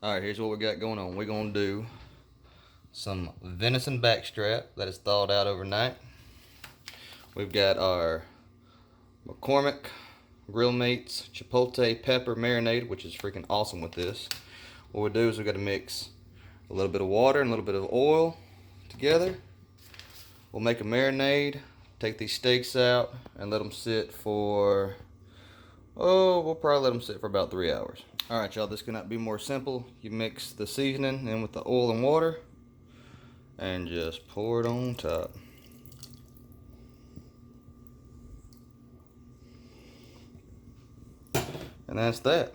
Alright, here's what we got going on. We're going to do some venison backstrap that is thawed out overnight. We've got our McCormick Grill Mates Chipotle Pepper Marinade, which is freaking awesome with this. What we do is we've got to mix a little bit of water and a little bit of oil together. We'll make a marinade, take these steaks out, and let them sit for, we'll probably let them sit for about 3 hours. Alright y'all, this cannot be more simple. You mix the seasoning in with the oil and water and just pour it on top. And that's that.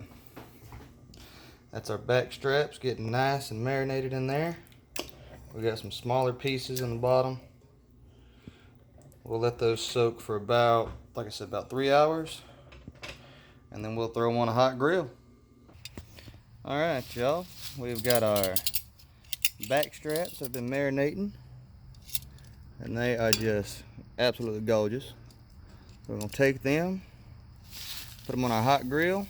That's our back straps getting nice and marinated in there. We got some smaller pieces in the bottom. We'll let those soak for about, like I said, about 3 hours. And then we'll throw them on a hot grill. Alright y'all, we've got our back straps that have been marinating. And they are just absolutely gorgeous. We're going to take them, put them on our hot grill.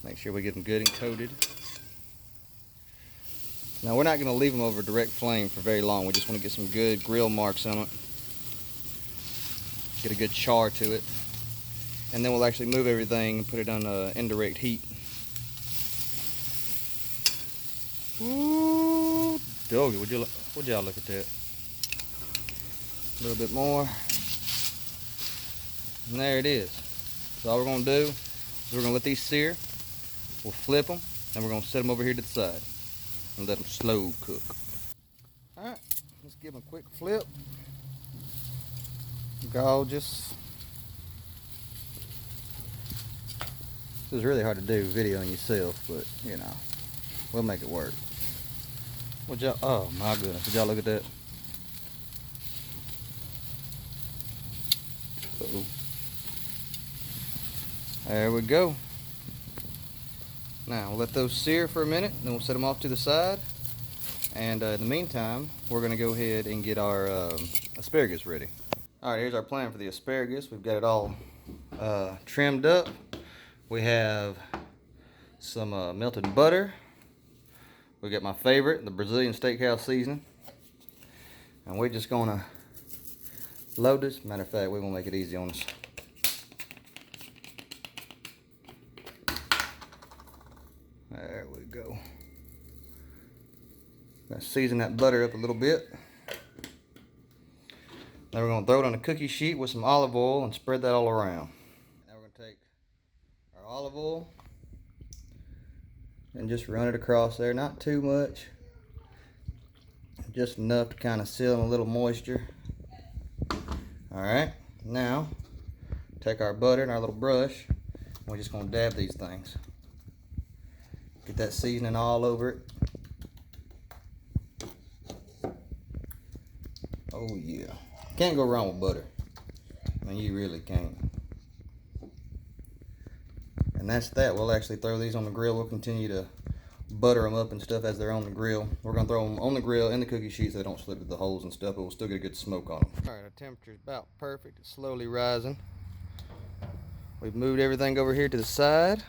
Make sure we get them good and coated. Now we're not going to leave them over direct flame for very long. We just want to get some good grill marks on it. Get a good char to it. And then we'll actually move everything and put it on indirect heat. Ooh, doggy, would y'all look at that? A little bit more. And there it is. So all we're going to do is we're going to let these sear. We'll flip them, and we're going to set them over here to the side and let them slow cook. Alright, let's give them a quick flip. Gorgeous. This is really hard to do videoing yourself, but you know, we'll make it work. Would y'all, oh my goodness, did y'all look at that? Uh-oh. There we go. Now we'll let those sear for a minute, then we'll set them off to the side. And in the meantime, we're going to go ahead and get our asparagus ready. Alright, here's our plan for the asparagus. We've got it all trimmed up. We have some melted butter. We got my favorite, the Brazilian steakhouse seasoning. And we're just going to load this. Matter of fact, we're going to make it easy on us. There we go. Gonna season that butter up a little bit. Now we're going to throw it on a cookie sheet with some olive oil and spread that all around. Now we're going to take our olive oil and just run it across there. Not too much. Just enough to kind of seal in a little moisture. Alright. Now, take our butter and our little brush. And we're just going to dab these things. Get that seasoning all over it. Oh yeah. Can't go wrong with butter. I mean, you really can't. And that's that. We'll actually throw these on the grill. We'll continue to butter them up and stuff as they're on the grill. We're going to throw them on the grill in the cookie sheets so they don't slip through the holes and stuff, but we'll still get a good smoke on them. Alright, our temperature is about perfect. It's slowly rising. We've moved everything over here to the side.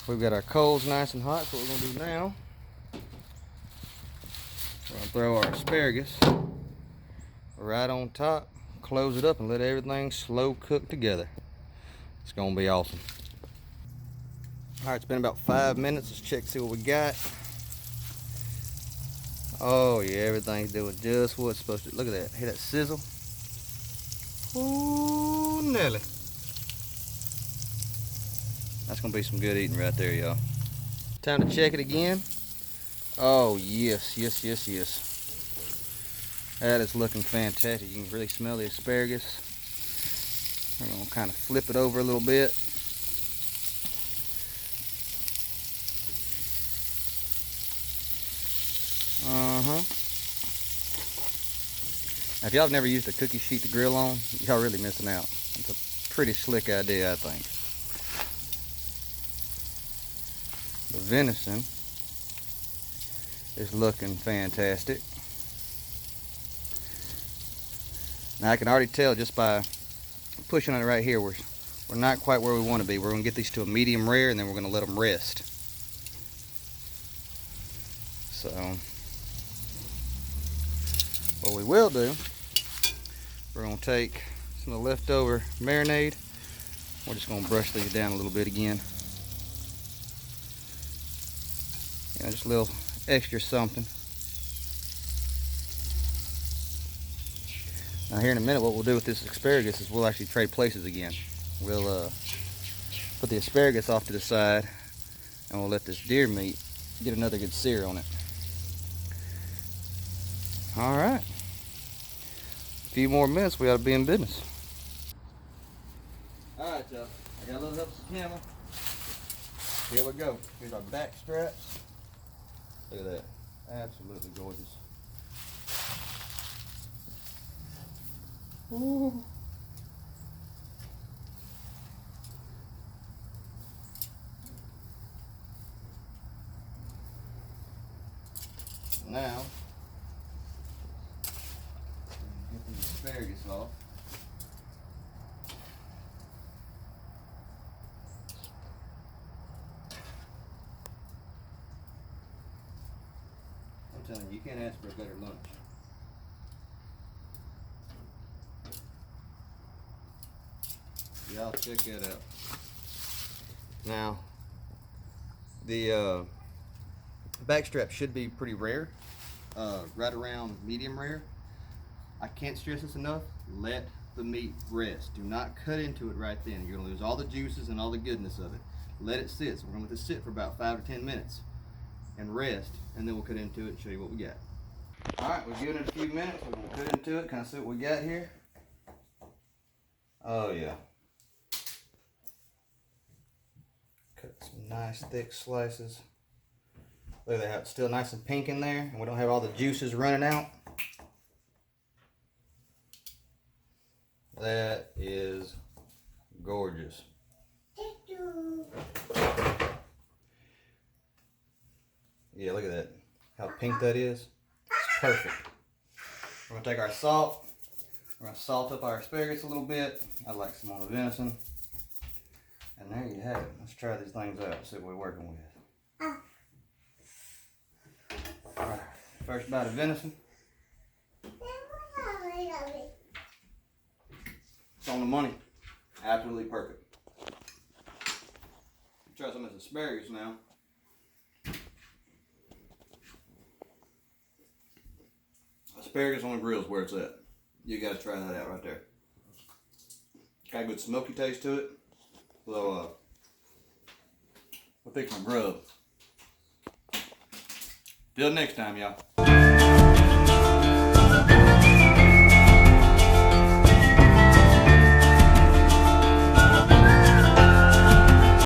We've got our coals nice and hot, so what we're going to do now, we're going to throw our asparagus right on top, close it up, and let everything slow cook together. It's going to be awesome. Alright, it's been about 5 minutes. Let's check, see what we got. Oh yeah, everything's doing just what it's supposed to. Look at that. Hear that sizzle? Ooh, Nelly. That's going to be some good eating right there, y'all. Time to check it again. Oh, yes, yes, yes, yes. That is looking fantastic. You can really smell the asparagus. We're going to kind of flip it over a little bit. Now, if y'all have never used a cookie sheet to grill on, y'all really missing out. It's a pretty slick idea, I think. The venison is looking fantastic. Now I can already tell just by pushing on it right here, we're we're not quite where we want to be. We're going to get these to a medium rare, and then we're going to let them rest. So what we will do, we're going to take some of the leftover marinade. We're just going to brush these down a little bit again. You know, just a little extra something. Now here in a minute, what we'll do with this asparagus is we'll actually trade places again. We'll put the asparagus off to the side, and we'll let this deer meat get another good sear on it. All right. A few more minutes, we ought to be in business. All right, y'all. I got a little help from the camera. Here we go. Here's our back straps. Look at that. Absolutely gorgeous. Ooh. Now, get the asparagus off. I'm telling you, you can't ask for a better lunch. Y'all check that out. Now, the backstrap should be pretty rare, right around medium rare. I can't stress this enough. Let the meat rest. Do not cut into it right then. You're gonna lose all the juices and all the goodness of it. Let it sit. So we're gonna let this sit for about 5 to 10 minutes and rest, and then we'll cut into it and show you what we got. All right, we've given it a few minutes. We're gonna cut into it, kind of see what we got here. Oh yeah. Cut some nice thick slices. Look at that, it's still nice and pink in there, and we don't have all the juices running out. That is gorgeous. Yeah, look at that. How pink that is. It's perfect. We're gonna take our salt. We're gonna salt up our asparagus a little bit. I like some on the venison. And there you have it. Let's try these things out and see what we're working with. Alright, first bite of venison. It's on the money. Absolutely perfect. Try some of this asparagus now. Asparagus on the grill is where it's at. You gotta try that out right there. Got a good smoky taste to it. So, we'll fix my grub. Till next time, y'all.